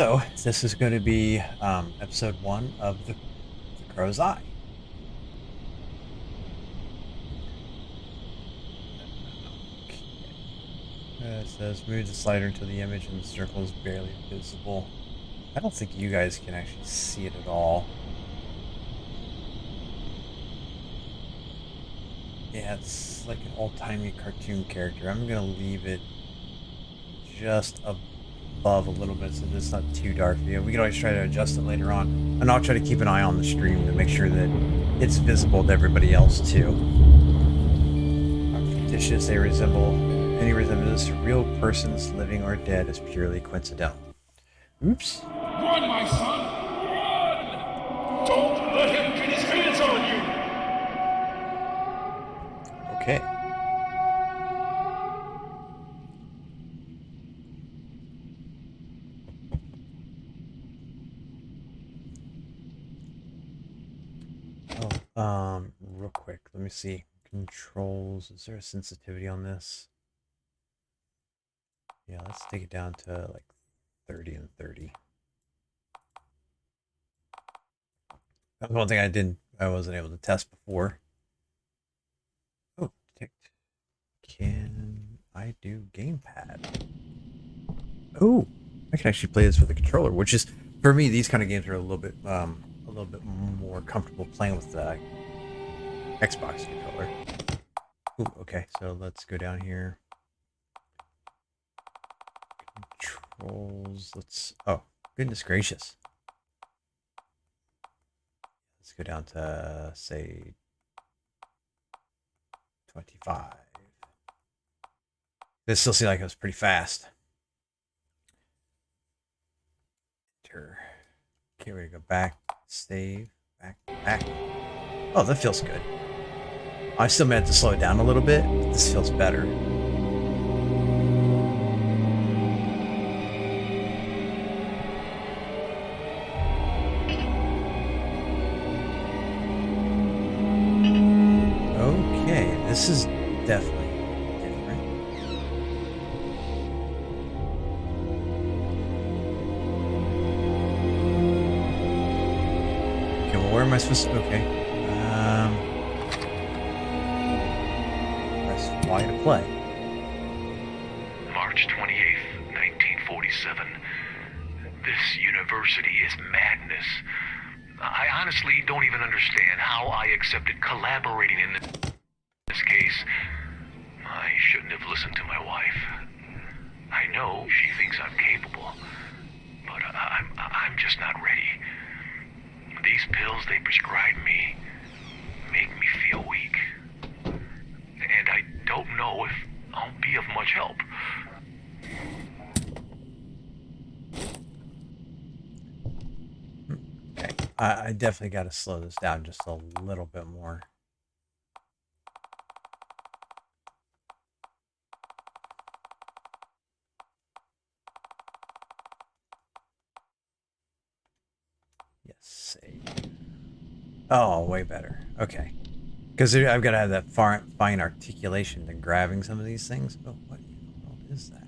So this is going to be episode 1 of the Crow's Eye. It says move the slider until the image in the circle is barely visible. I don't think you guys can actually see it at all. Yeah, it's like an old-timey cartoon character. I'm going to leave it just above a little bit so that it's not too dark. Yeah, we can always try to adjust it later on. And I'll try to keep an eye on the stream to make sure that it's visible to everybody else too. Fictitious, they resemble any resemblance to real persons, living or dead, is purely coincidental. Oops. Run, my son! Run! Don't let him get his hands on you! Okay. Real quick, let me see. Controls, is there a sensitivity on this? Yeah, let's take it down to like 30 and 30. That was one thing I wasn't able to test before. Oh, detect. Can I do gamepad? Oh, I can actually play this with a controller, which is, for me, these kind of games are a little bit more comfortable playing with the Xbox controller. Ooh, okay, so let's go down here. Controls, oh, goodness gracious. Let's go down to, say, 25. This still seems like it was pretty fast. Enter. Okay, we're gonna go back, save, back. Oh, that feels good. I still meant to slow it down a little bit. This feels better. Okay, this is definitely different. Okay, well, where am I supposed to? Okay. Press Y to play. March 28th, 1947. This university is madness. I honestly don't even understand how I accepted collaborating in this case. I shouldn't have listened to my wife. I know she thinks I'm capable, but I'm just not ready. These pills they prescribe me make me feel weak. And I don't know if I'll be of much help. Okay, I definitely got to slow this down just a little bit more. Yes, save. Oh, way better. Okay. Because I've got to have that fine articulation to grabbing some of these things. Oh, what in the world is that?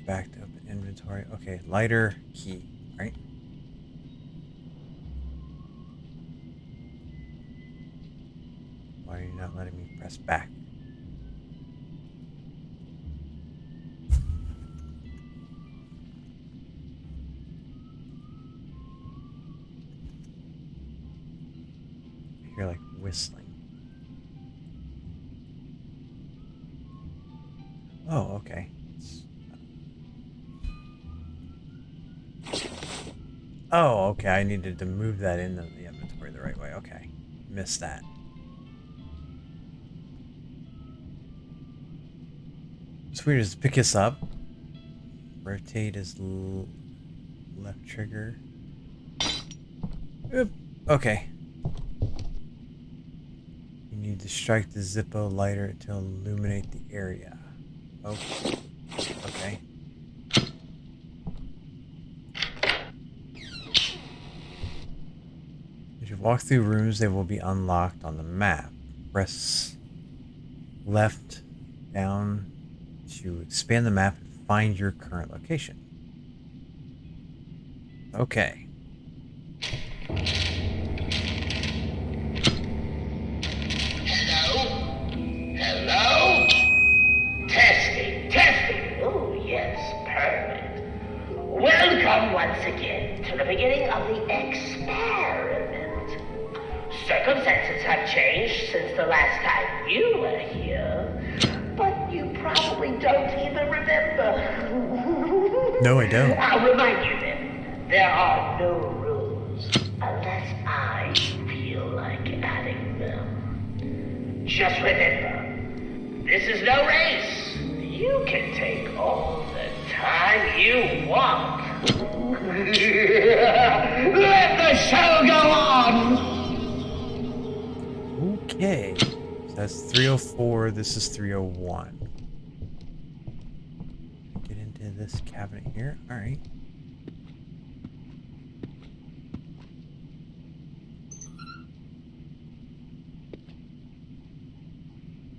Back to open inventory. Okay, lighter key, right? Why are you not letting me press back? I hear like whistling. Oh, okay. Oh, okay. I needed to move that into the inventory the right way. Okay. Missed that. It's weird. Just pick this up. Rotate is left trigger. Oop. Okay. You need to strike the Zippo lighter to illuminate the area. Okay. Okay. As you walk through rooms, they will be unlocked on the map. Press left down to expand the map and find your current location. Okay. Hello? Testing. Oh, yes, perfect. Welcome once again to the beginning of the experiment. Circumstances have changed since the last time you were here, but you probably don't even remember. No, I don't. I'll remind you then, there are no rules unless I feel like adding them. Just remember, this is no race. You can take all the time you want. Let the show go on! Okay. So that's 304. This is 301. Get into this cabinet here. All right.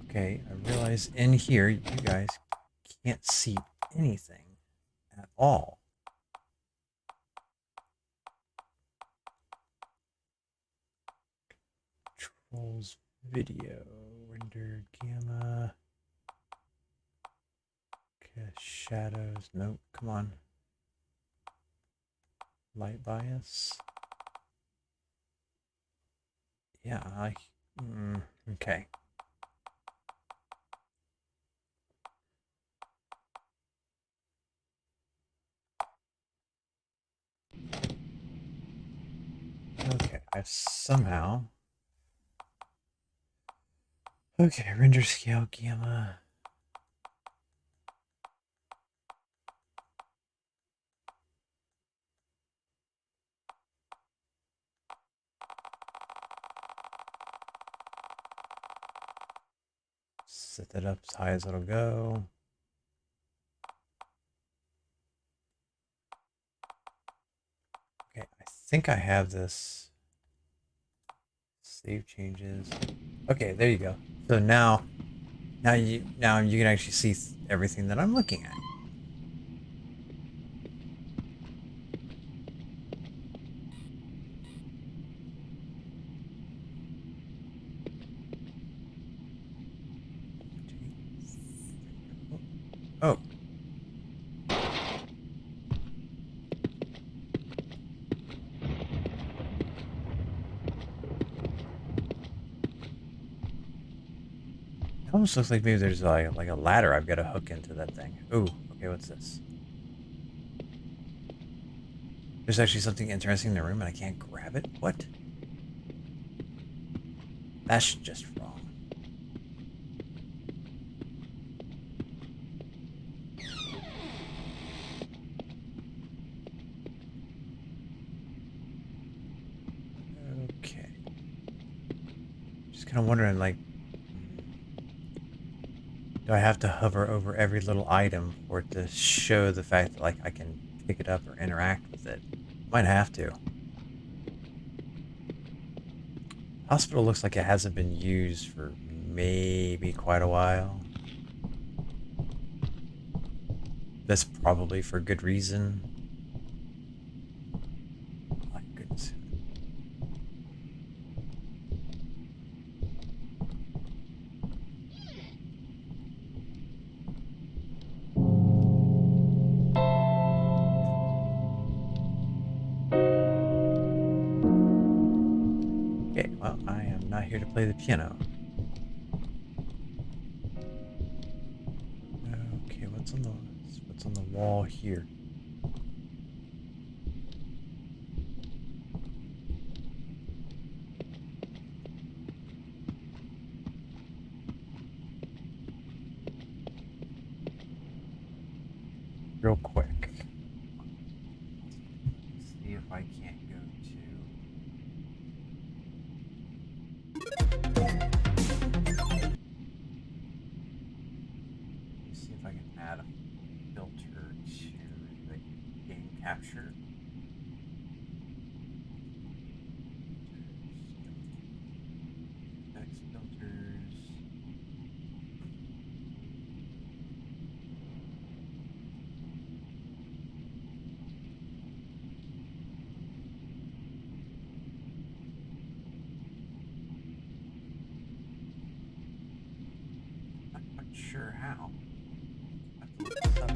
Okay, I realize in here you guys can't see anything at all. Controls video, render gamma. Okay, shadows. Nope, come on. Light bias. Yeah, okay. Okay, I somehow. Okay, render scale gamma. Set that up as high as it'll go. Okay, I think I have this. Save changes. Okay, there you go. So now you can actually see everything that I'm looking at. Oh. It almost looks like maybe there's like a ladder I've got to hook into that thing. Ooh, okay, what's this? There's actually something interesting in the room and I can't grab it? What? That's just wrong. Okay. Just kind of wondering, like, do I have to hover over every little item for it to show the fact that, like, I can pick it up or interact with it? Might have to. Hospital looks like it hasn't been used for maybe quite a while. That's probably for good reason. My goodness. Okay, well, I am not here to play the piano. Okay, what's on the wall here? Real quick. See if I can't go to. See if I can add a filter to the game capture. Text filters. sure how. I have to look this up.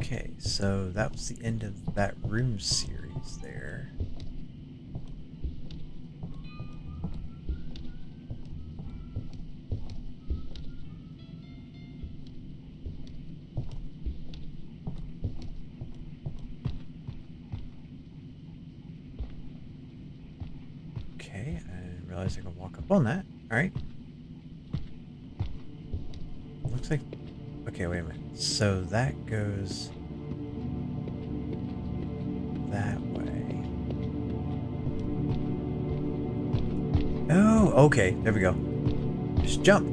Okay, so that was the end of that room series there. Okay, I didn't realize I could walk up on that. Alright. Looks like... Okay, wait a minute. So that goes... that way. Oh, okay. There we go. Just jump.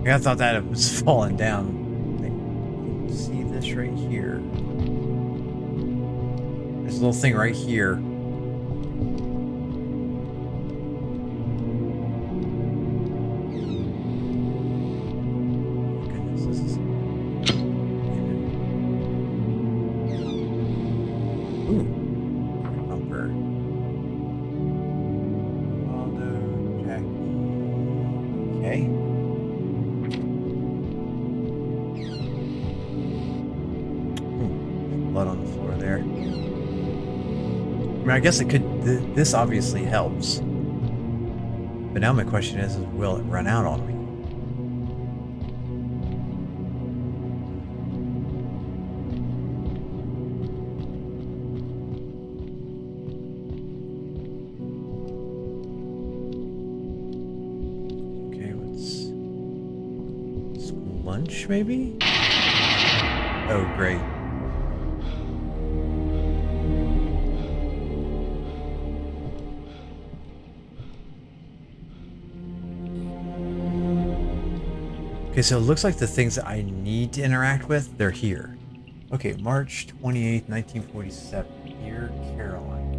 I thought that it was falling down. Like, see this right here? There's a little thing right here. Goodness, this is... Ooh. Bumper. Waldo, Jackie. Okay. Ooh, blood on the floor there. I mean, I guess it could... this obviously helps. But now my question is will it run out on me? Okay, what's... school lunch, maybe? Oh, great. Okay, so it looks like the things that I need to interact with, they're here. Okay, March 28th, 1947. Dear Caroline.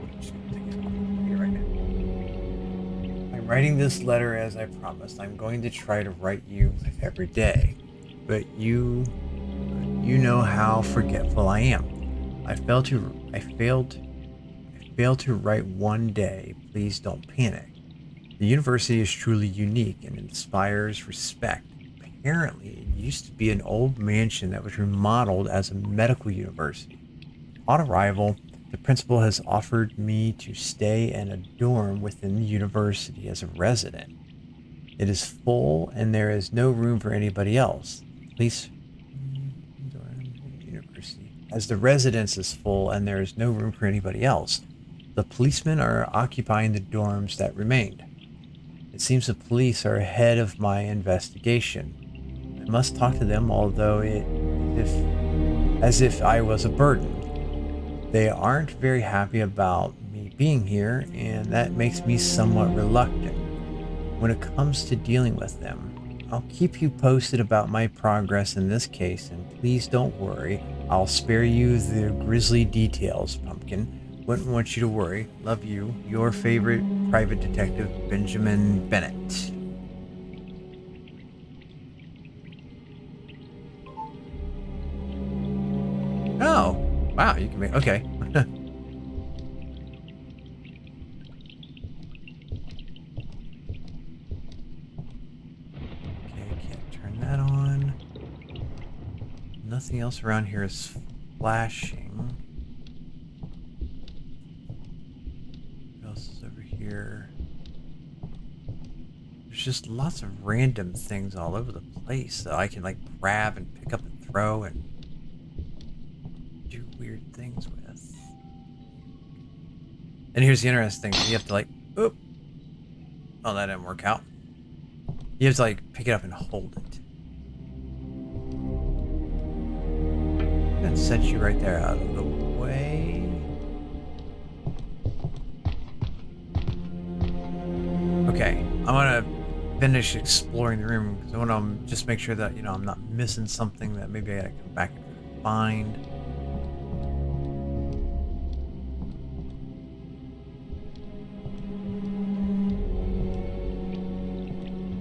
I'm just gonna take it off here right now. I'm writing this letter as I promised. I'm going to try to write you every day. But you know how forgetful I am. I failed to write one day. Please don't panic. The university is truly unique and inspires respect. Apparently, it used to be an old mansion that was remodeled as a medical university. On arrival, the principal has offered me to stay in a dorm within the university as a resident. It is full and there is no room for anybody else. Police university. As the residence is full and there is no room for anybody else, the policemen are occupying the dorms that remained. It seems the police are ahead of my investigation. I must talk to them, although as if I was a burden. They aren't very happy about me being here, and that makes me somewhat reluctant when it comes to dealing with them. I'll keep you posted about my progress in this case, and please don't worry. I'll spare you the grisly details, Pumpkin. Wouldn't want you to worry. Love you. Your favorite private detective, Benjamin Bennett. Oh, wow, you can make... Okay. Okay, can't turn that on. Nothing else around here is flashing. Here. There's just lots of random things all over the place that I can like grab and pick up and throw and do weird things with. And here's the interesting thing. You have to like, oop. Oh, that didn't work out. You have to like pick it up and hold it. That sets you right there out of the way. Okay, I want to finish exploring the room because I want to just make sure that, you know, I'm not missing something that maybe I gotta come back and find.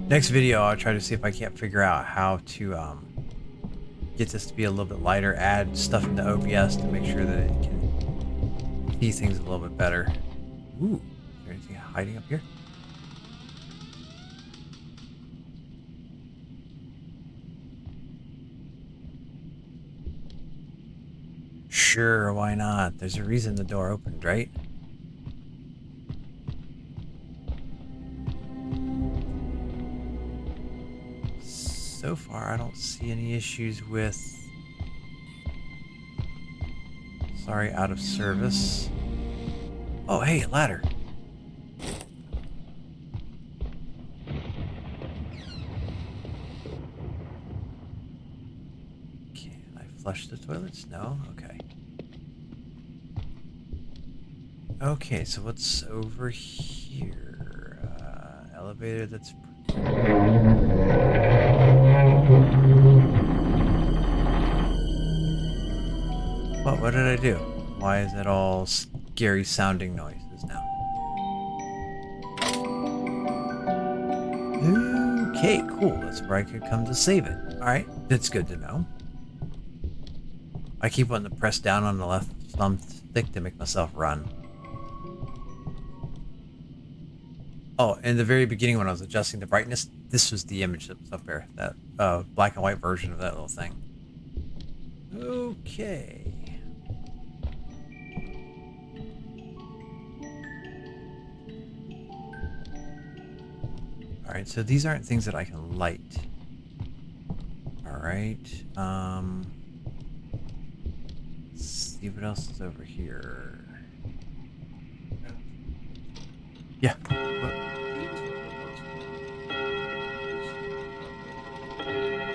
Next video, I'll try to see if I can't figure out how to get this to be a little bit lighter, add stuff into OBS to make sure that it can see things a little bit better. Ooh, is there anything hiding up here? Sure, why not? There's a reason the door opened, right? So far, I don't see any issues with... Sorry, out of service. Oh, hey, a ladder. Can I flush the toilets? No? Okay. Okay, so what's over here? Elevator that's... What did I do? Why is it all scary sounding noises now? Okay, cool. That's where I could come to save it. Alright, that's good to know. I keep wanting to press down on the left thumbstick to make myself run. Oh, in the very beginning when I was adjusting the brightness, this was the image that was up there. That black and white version of that little thing. Okay. Alright, so these aren't things that I can light. Alright, let's see what else is over here. Yeah.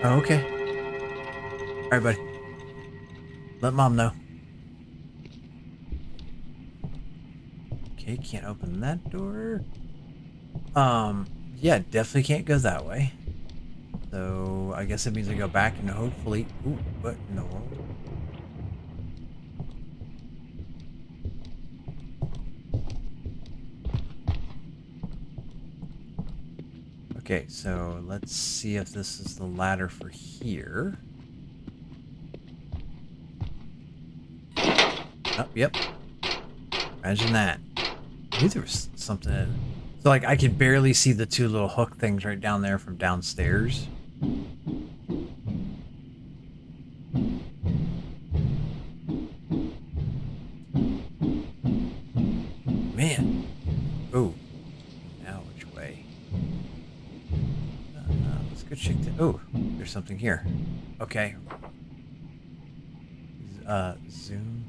Oh, okay. Alright, buddy. Let Mom know. Okay, can't open that door. Yeah, definitely can't go that way. So, I guess it means I go back and hopefully... Ooh, what in the world? Okay, so let's see if this is the ladder for here. Oh, yep. Imagine that. I knew there was something... So, like, I could barely see the two little hook things right down there from downstairs. Man. Oh. Now which way? Let's go check the... Oh, there's something here. Okay. Zoom.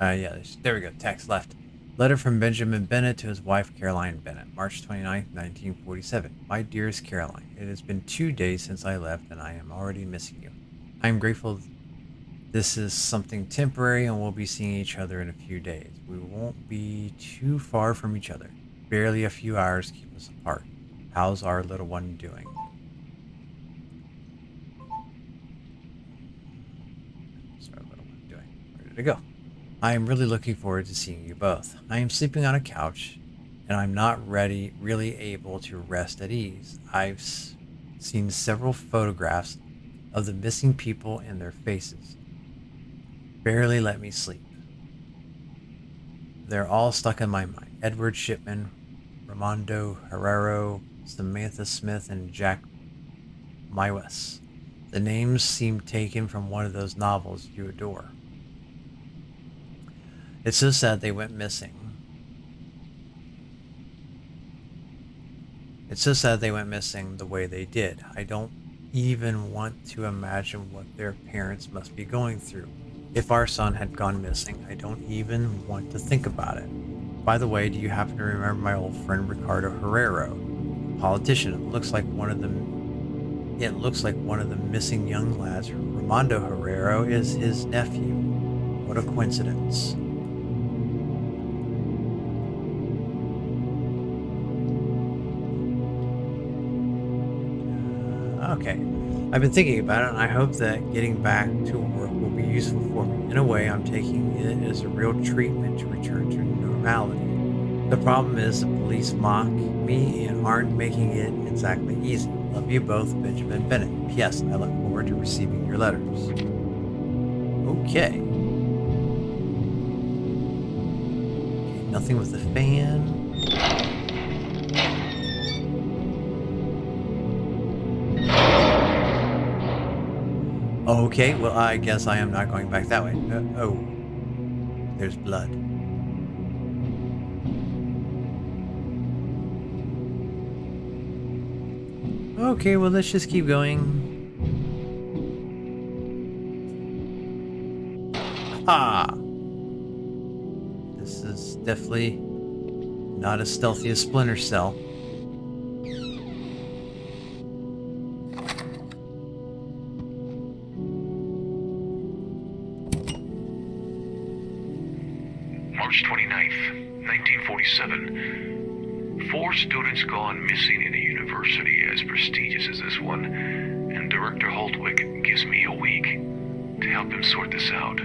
Yeah, there we go. Text left. Letter from Benjamin Bennett to his wife, Caroline Bennett. March 29th, 1947. My dearest Caroline, it has been 2 days since I left, and I am already missing you. I am grateful this is something temporary, and we'll be seeing each other in a few days. We won't be too far from each other. Barely a few hours keep us apart. How's our little one doing? How's our little one doing? Where did it go? I am really looking forward to seeing you both. I am sleeping on a couch, and I'm not really able to rest at ease. I've seen several photographs of the missing people and their faces. Barely let me sleep. They're all stuck in my mind. Edward Shipman, Ramondo Herrero, Samantha Smith, and Jack Mywes. The names seem taken from one of those novels you adore. It's so sad they went missing. It's so sad they went missing the way they did. I don't even want to imagine what their parents must be going through. If our son had gone missing, I don't even want to think about it. By the way, do you happen to remember my old friend Ricardo Herrero? Politician. It looks like one of the missing young lads. Ramondo Herrero is his nephew. What a coincidence. Okay. I've been thinking about it, and I hope that getting back to work will be useful for me. In a way, I'm taking it as a real treatment to return to normality. The problem is the police mock me and aren't making it exactly easy. Love you both, Benjamin Bennett. P.S. I look forward to receiving your letters. Okay. Nothing with the fan. Okay, well, I guess I am not going back that way. Oh, there's blood. Okay, well, let's just keep going. Ah! This is definitely not as stealthy as Splinter Cell. March 29th, 1947. 4 students gone missing in a university as prestigious as this one, and Director Holtwick gives me a week to help him sort this out.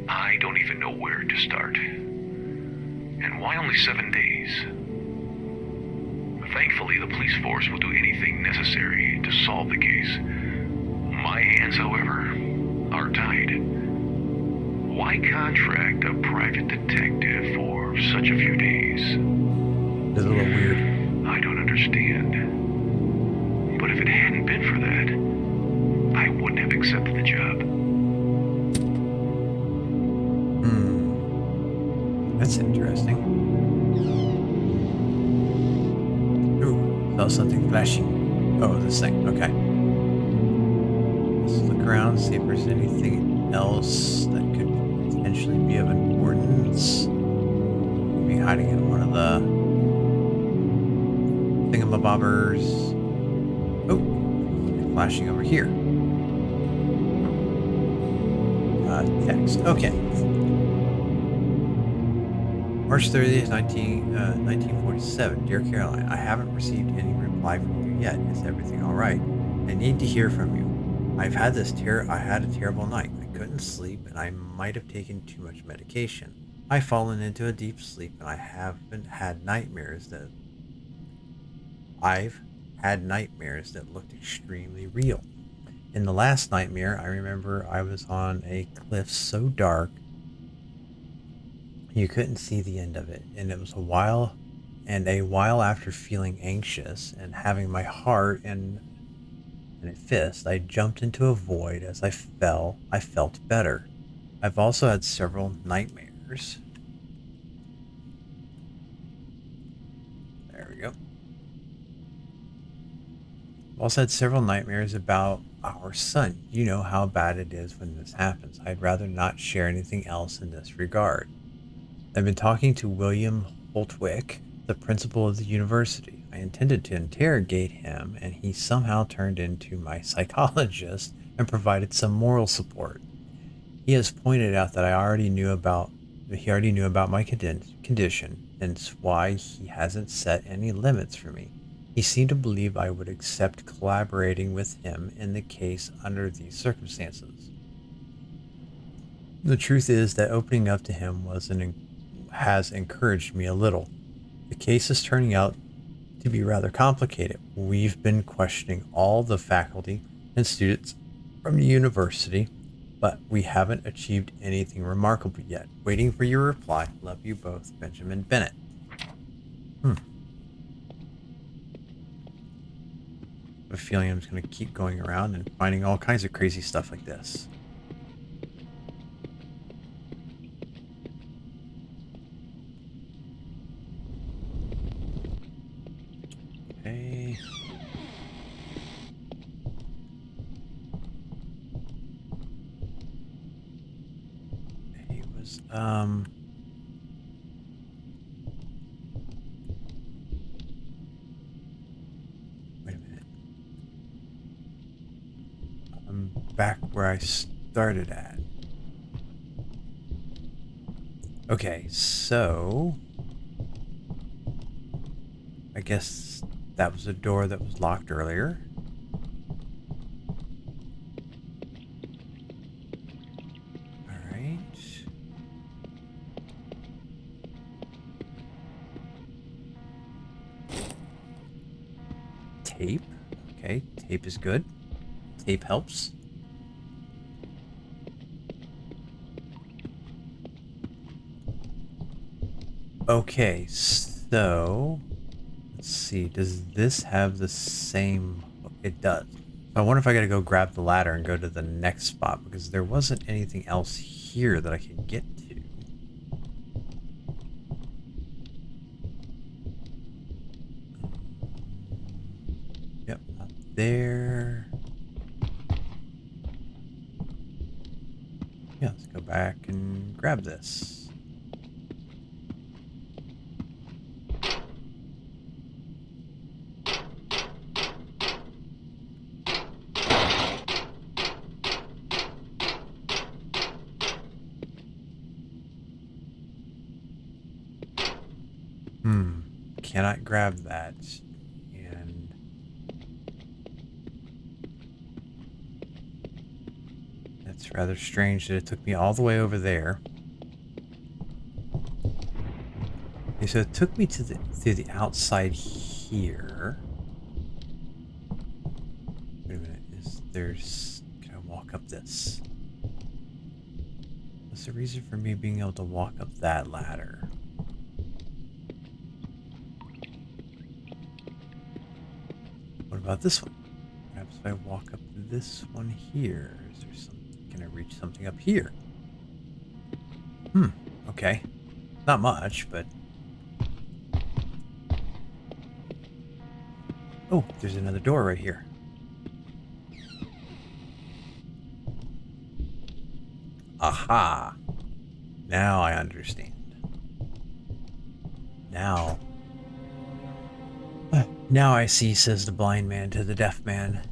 I don't even know where to start. And why only 7 days? Thankfully, the police force will do anything necessary to solve the case. My hands, however, are tied. Why contract a private detective for such a few days? It's a little weird. I don't understand. But if it hadn't been for that, I wouldn't have accepted the job. That's interesting. Ooh, saw something flashing. Oh, this thing. Okay. Let's look around, see if there's anything else that could potentially be of importance. Maybe hiding in one of the thingamabobbers. Oh, flashing over here. Text. Okay. March 30th, 1947. Dear Caroline, I haven't received any reply from you yet. Is everything all right? I need to hear from you. I had a terrible night. I couldn't sleep, and I might have taken too much medication. I've fallen into a deep sleep, and I've had nightmares that looked extremely real. In the last nightmare, I remember I was on a cliff so dark you couldn't see the end of it, and it was a while after feeling anxious and having my heart in a fist, I jumped into a void. As I felt better. I've also had several nightmares. There we go. I've also had several nightmares about our son. You know how bad it is when this happens. I'd rather not share anything else in this regard. I've been talking to William Holtwick, the principal of the university. I intended to interrogate him, and he somehow turned into my psychologist and provided some moral support. He has pointed out that he already knew about my condition, and it's why he hasn't set any limits for me. He seemed to believe I would accept collaborating with him in the case under these circumstances. The truth is that opening up to him has encouraged me a little. The case is turning out to be rather complicated. We've been questioning all the faculty and students from the university, but we haven't achieved anything remarkable yet. Waiting for your reply. Love you both, Benjamin Bennett. I have a feeling I'm just going to keep going around and finding all kinds of crazy stuff like this. Okay. He was, wait a minute. I'm back where I started at. Okay, so I guess that was a door that was locked earlier. Alright. Tape. Okay, tape is good. Tape helps. Okay, so let's see. Does this have the same? It does. I wonder if I gotta go grab the ladder and go to the next spot because there wasn't anything else here that I could get to. Yep, not there. Yeah, let's go back and grab this. Cannot grab that. And that's rather strange that it took me all the way over there. Okay, so it took me to through the outside here. Wait a minute, can I walk up this? What's the reason for me being able to walk up that ladder? What about this one? Perhaps if I walk up this one here, is there some? Can I reach something up here? Okay. Not much, but... Oh, there's another door right here. Aha! Now I understand. Now I see, says the blind man to the deaf man.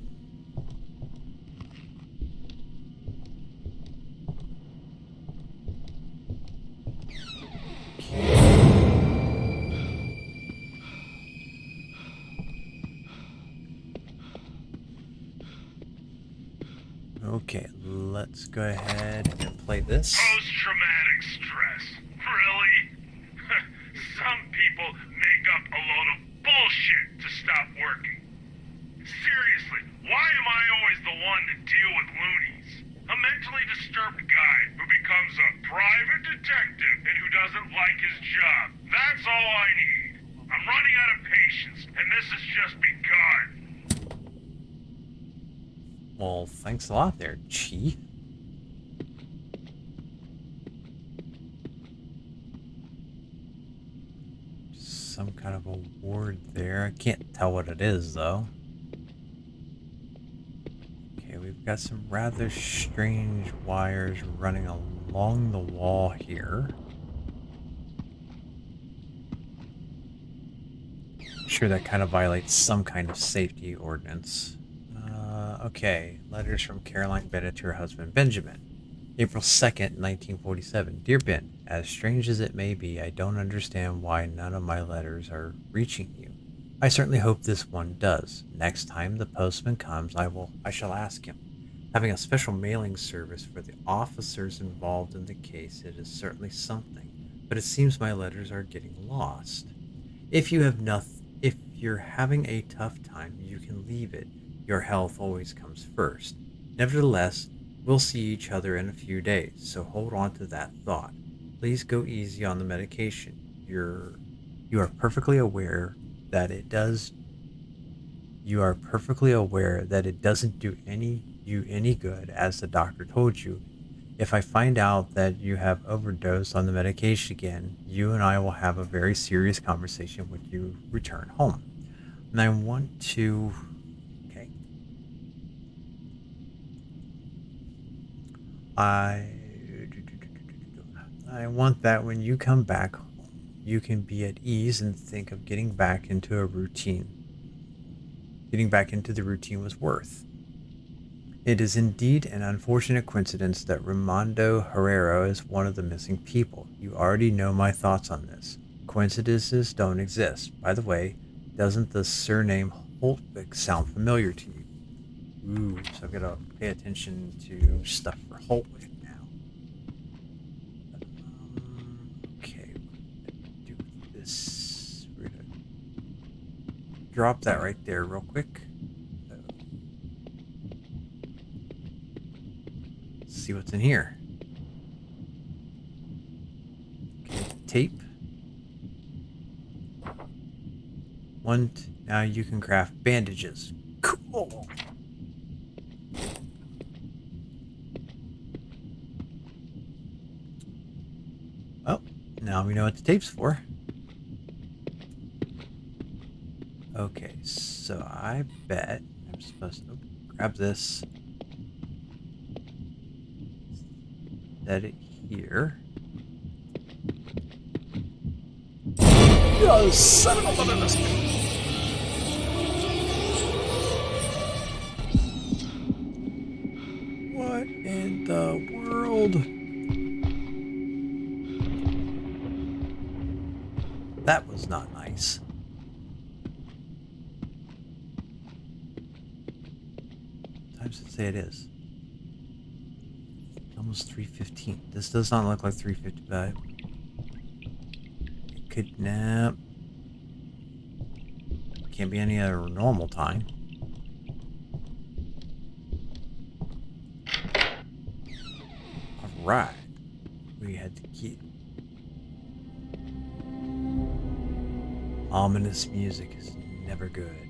Okay, let's go ahead and play this. Post-traumatic stress. Really? Some people make up a load of bullshit to stop working. Seriously, why am I always the one to deal with loonies? A mentally disturbed guy who becomes a private detective and who doesn't like his job. That's all I need. I'm running out of patience, and this has just begun. Well, thanks a lot there, Chief. Some kind of a ward there. I can't tell what it is, though. Okay, we've got some rather strange wires running along the wall here. I'm sure that kind of violates some kind of safety ordinance. Okay, letters from Caroline Bennett to her husband Benjamin. April 2nd, 1947. Dear Ben, as strange as it may be, I don't understand why none of my letters are reaching you. I certainly hope this one does. Next time the postman comes, I shall ask him. Having a special mailing service for the officers involved in the case, it is certainly something, but it seems my letters are getting lost. If you're having a tough time, you can leave it. Your health always comes first. Nevertheless, we'll see each other in a few days, so hold on to that thought. Please go easy on the medication. You are perfectly aware that it doesn't do you any good, as the doctor told you. If I find out that you have overdosed on the medication again, you and I will have a very serious conversation when you return home. And I want to... Okay. I want that when you come back, you can be at ease and think of getting back into a routine. Getting back into the routine was worth. It is indeed an unfortunate coincidence that Raimondo Herrero is one of the missing people. You already know my thoughts on this. Coincidences don't exist. By the way, Doesn't the surname Holtwick sound familiar to you? Ooh, so I've got to pay attention to stuff for Holtwick now. Okay, what do with this? We're gonna drop that right there real quick. See what's in here. Okay, tape. Now you can craft bandages. Cool. Well, now we know what the tape's for. Okay, so I bet I'm supposed to grab this. Set it here. Oh, son of a mother! What in the world? That was not nice. What time does it say it is? Almost 3:15. This does not look like 3:55. It could nap. Can't be any other normal time. Alright. We had to keep. Ominous music is never good.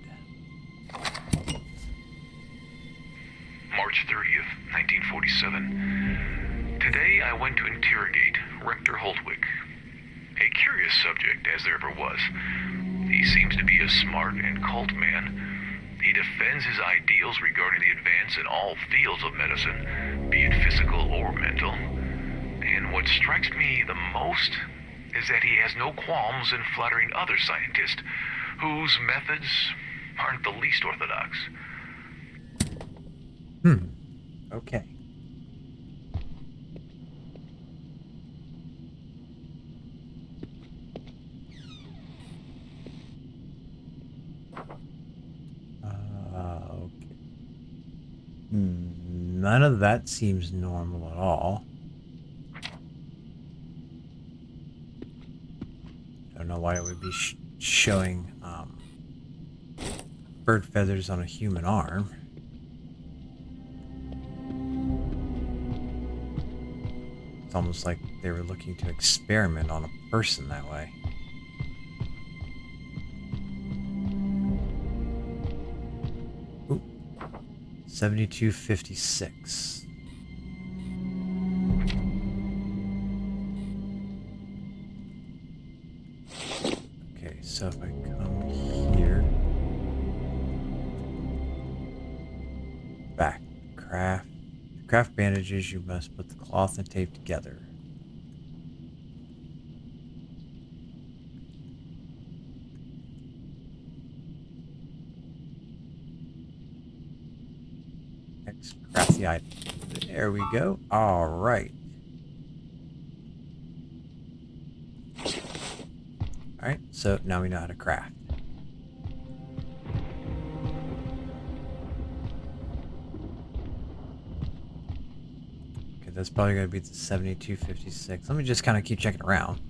March 30th, 1947. Today I went to interrogate Rector Holtwick. A curious subject as there ever was. He seems to be a smart and cult man. He defends his ideals regarding the advance in all fields of medicine, be it physical or mental. And what strikes me the most is that he has no qualms in flattering other scientists whose methods aren't the least orthodox. Okay. Okay. None of that seems normal at all. Don't know why it would be showing bird feathers on a human arm. It's almost like they were looking to experiment on a person that way. Ooh. 7256. Okay, so if I come here, back, craft bandages, you must put the cloth and tape together. Next, craft the item. There we go. All right. All right, so now we know how to craft. Okay, that's probably going to be the 7256. Let me just kind of keep checking around.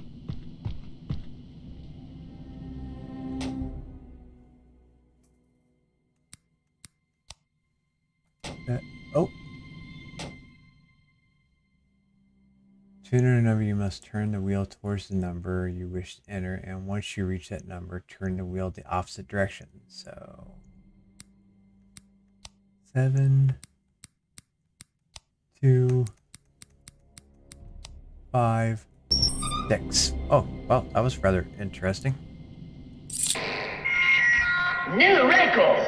Oh. To enter a number, you must turn the wheel towards the number you wish to enter, and once you reach that number, turn the wheel the opposite direction. So 7, 2, 5, 6. Oh, well, that was rather interesting. New record!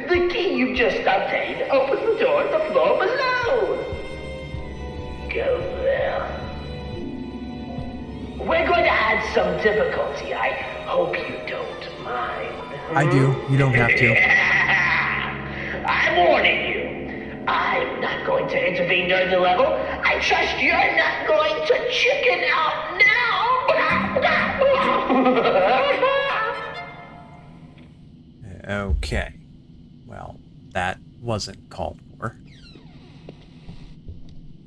The key you've just obtained opens the door to the floor below. Go there. We're going to add some difficulty. I hope you don't mind. I do. You don't have to. I'm warning you. I'm not going to intervene during the level. I trust you're not going to chicken out now. Okay. Well, that wasn't called for.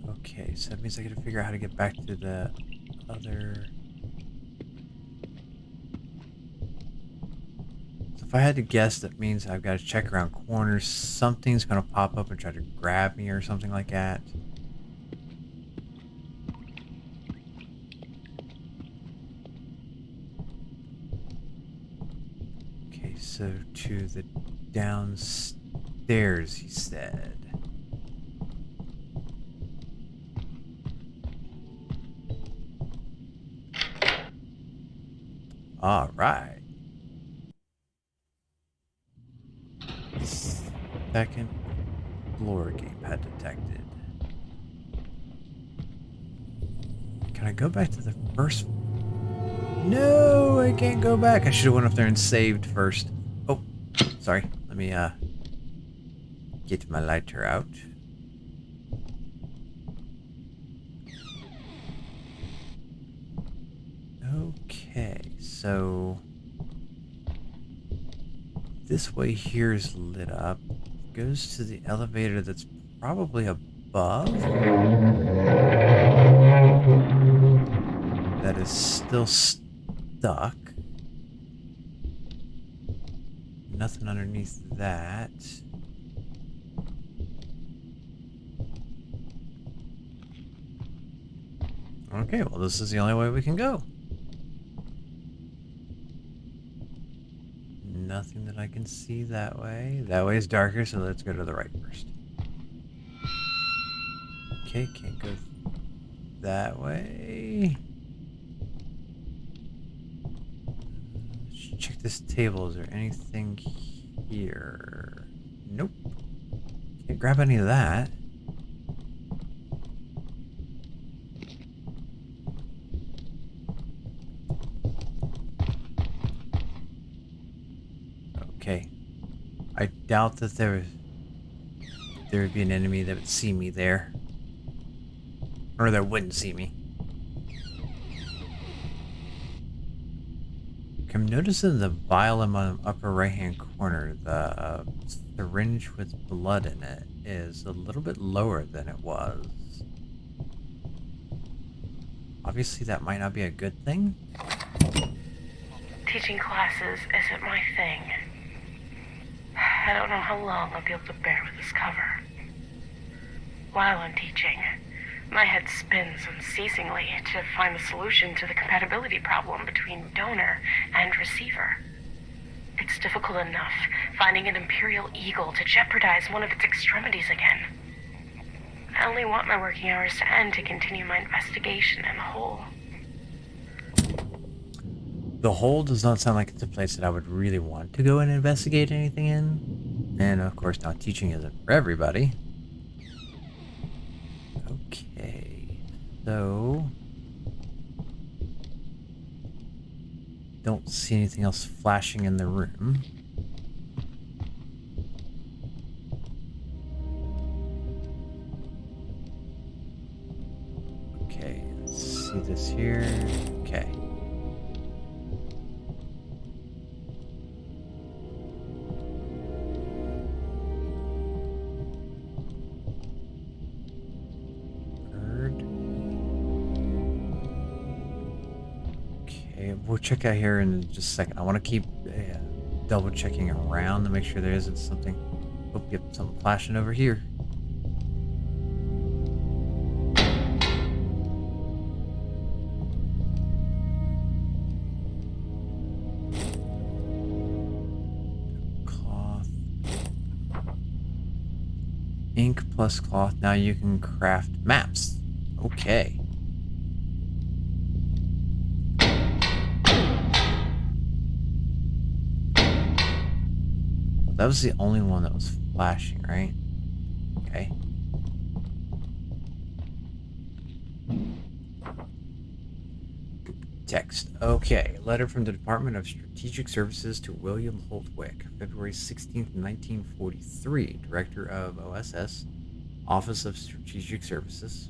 Okay, so that means I gotta figure out how to get back to the other... So if I had to guess, that means I've got to check around corners. Something's gonna pop up and try to grab me or something like that. Okay, so to the downstairs, he said. All right. Second floor gamepad detected. Can I go back to the first? No, I can't go back. I should have went up there and saved first. Oh, sorry. Let me get my lighter out. Okay, so this way here is lit up. Goes to the elevator that's probably above. That is still stuck. Nothing underneath that. Okay, well, this is the only way we can go. Nothing that I can see that way. That way is darker, so let's go to the right first. Okay, can't go that way. Let's check this table. Is there anything here? Nope. Can't grab any of that. Okay. I doubt that there would be an enemy that would see me there. Or that wouldn't see me. Okay, I'm noticing the vial in my upper right hand corner, the syringe with blood in it, is a little bit lower than it was. Obviously that might not be a good thing. Teaching classes isn't my thing. I don't know how long I'll be able to bear with this cover. While I'm teaching, my head spins unceasingly to find the solution to the compatibility problem between donor and receiver. It's difficult enough finding an Imperial Eagle to jeopardize one of its extremities again. I only want my working hours to end to continue my investigation in the hole. The hole does not sound like it's a place that I would really want to go and investigate anything in. And of course, now teaching isn't for everybody. Okay, so don't see anything else flashing in the room. Okay, let's see this here. Okay. We'll check out here in just a second. I want to keep double checking around to make sure there isn't something. Oh, yep, something flashing over here. Cloth. Ink plus cloth. Now you can craft maps. Okay. That was the only one that was flashing, right? Okay. Text. Okay. Letter from the Department of Strategic Services to William Holtwick, February 16th, 1943. Director of OSS, Office of Strategic Services.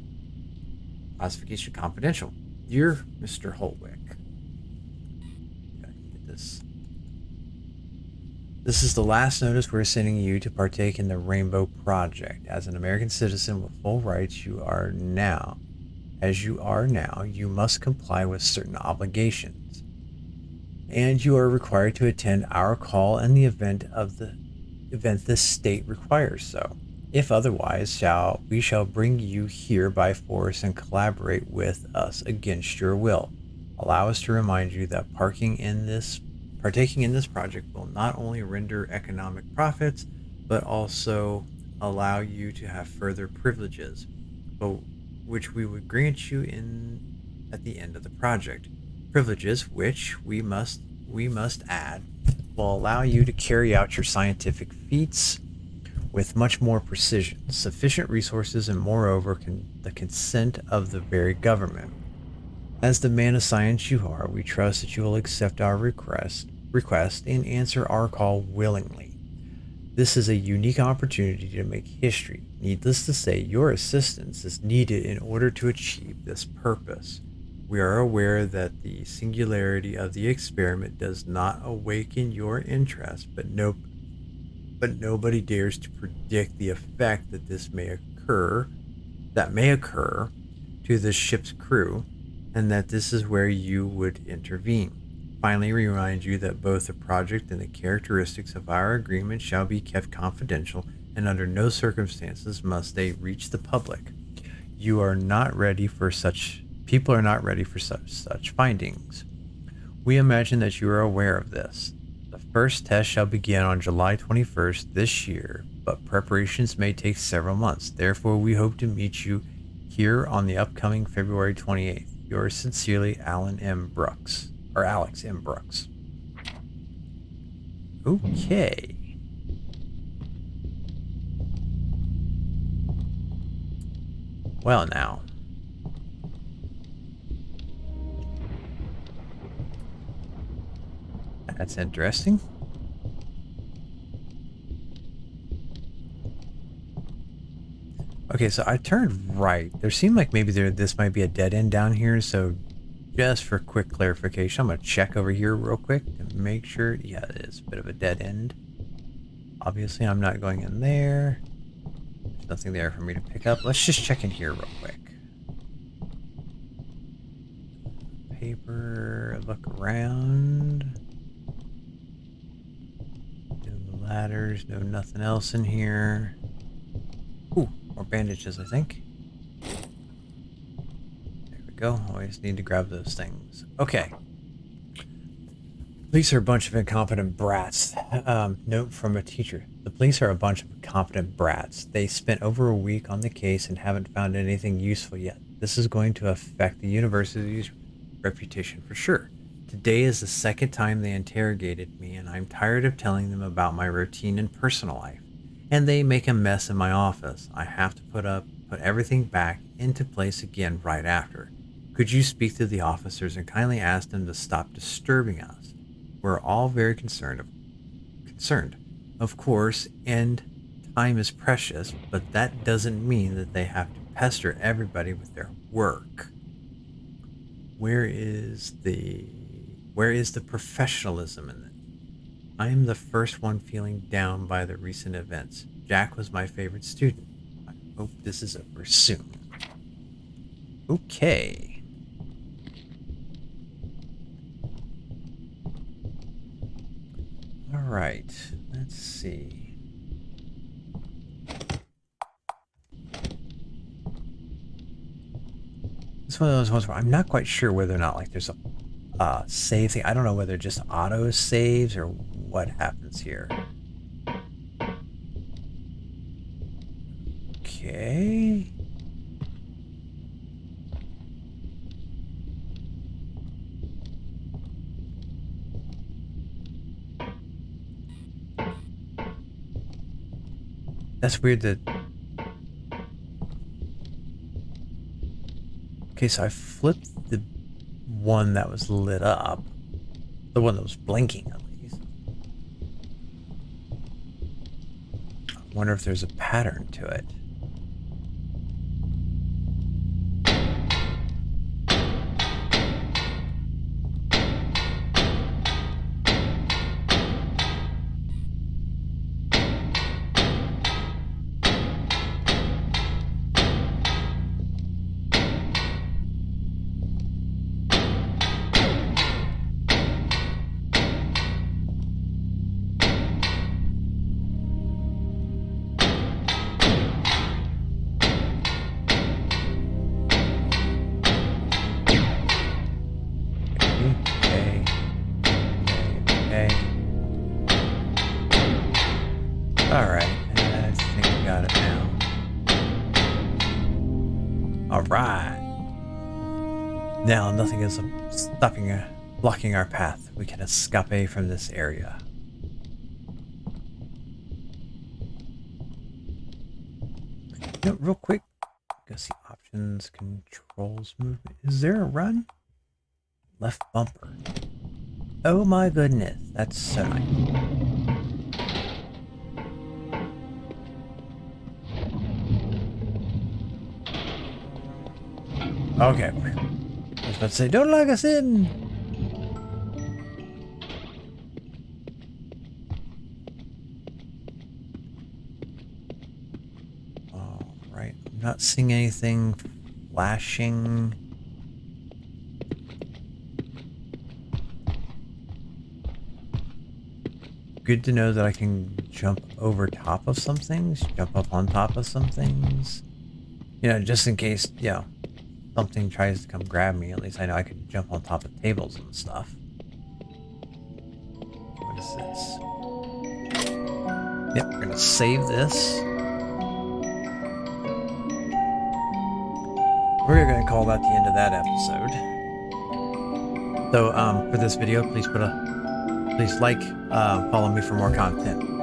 Classification confidential. Dear Mr. Holtwick, this. This is the last notice we're sending you to partake in the Rainbow Project. As an American citizen with full rights, you are now, you must comply with certain obligations. And you are required to attend our call in the event this state requires so. If otherwise, we shall bring you here by force and collaborate with us against your will. Allow us to remind you that partaking in this project will not only render economic profits, but also allow you to have further privileges, which we would grant you at the end of the project. Privileges which we must add will allow you to carry out your scientific feats with much more precision, sufficient resources, and moreover the consent of the very government. As the man of science you are, we trust that you will accept our request and answer our call willingly. This is a unique opportunity to make history. Needless to say, your assistance is needed in order to achieve this purpose. We are aware that the singularity of the experiment does not awaken your interest, but nobody dares to predict the effect that may occur to the ship's crew, and that this is where you would intervene. Finally, we remind you that both the project and the characteristics of our agreement shall be kept confidential, and under no circumstances must they reach the public. People are not ready for such findings. We imagine that you are aware of this. The first test shall begin on July 21st this year, but preparations may take several months. Therefore, we hope to meet you here on the upcoming February 28th. Yours sincerely, Alex M. Brooks. Okay. Well, now. That's interesting. Okay, so I turned right. There seemed like maybe this might be a dead end down here, so just for quick clarification, I'm going to check over here real quick to make sure. Yeah, it is a bit of a dead end. Obviously, I'm not going in there. There's nothing there for me to pick up. Let's just check in here real quick. Paper, look around. No ladders, no nothing else in here. Ooh, more bandages, I think. Go. Always need to grab those things. Okay. Police are a bunch of incompetent brats. Note from a teacher. The police are a bunch of incompetent brats. They spent over a week on the case and haven't found anything useful yet. This is going to affect the university's reputation for sure. Today is the second time they interrogated me, and I'm tired of telling them about my routine and personal life. And they make a mess in my office. I have to put everything back into place again right after. Could you speak to the officers and kindly ask them to stop disturbing us? We're all very concerned, of course, and time is precious, but that doesn't mean that they have to pester everybody with their work. Where is the professionalism in it? I am the first one feeling down by the recent events. Jack was my favorite student. I hope this is over soon. Okay. All right, let's see. This one of those ones where I'm not quite sure whether or not like there's a save thing. I don't know whether it just auto saves or what happens here. Okay. That's weird that... Okay, so I flipped the one that was lit up. The one that was blinking, at least. I wonder if there's a pattern to it. All right. Now nothing is blocking our path. We can escape from this area. You know, real quick, go see options, controls, movement. Is there a run? Left bumper. Oh my goodness, that's so nice. Okay. I was about to say, don't lock us in. Alright, I'm not seeing anything flashing. Good to know that I can jump over top of some things, jump up on top of some things. You know, just in case, you know, something tries to come grab me, at least I know I can jump on top of tables and stuff. What is this? Yep, we're gonna save this. We're gonna call that the end of that episode. So, for this video, please like, follow me for more content.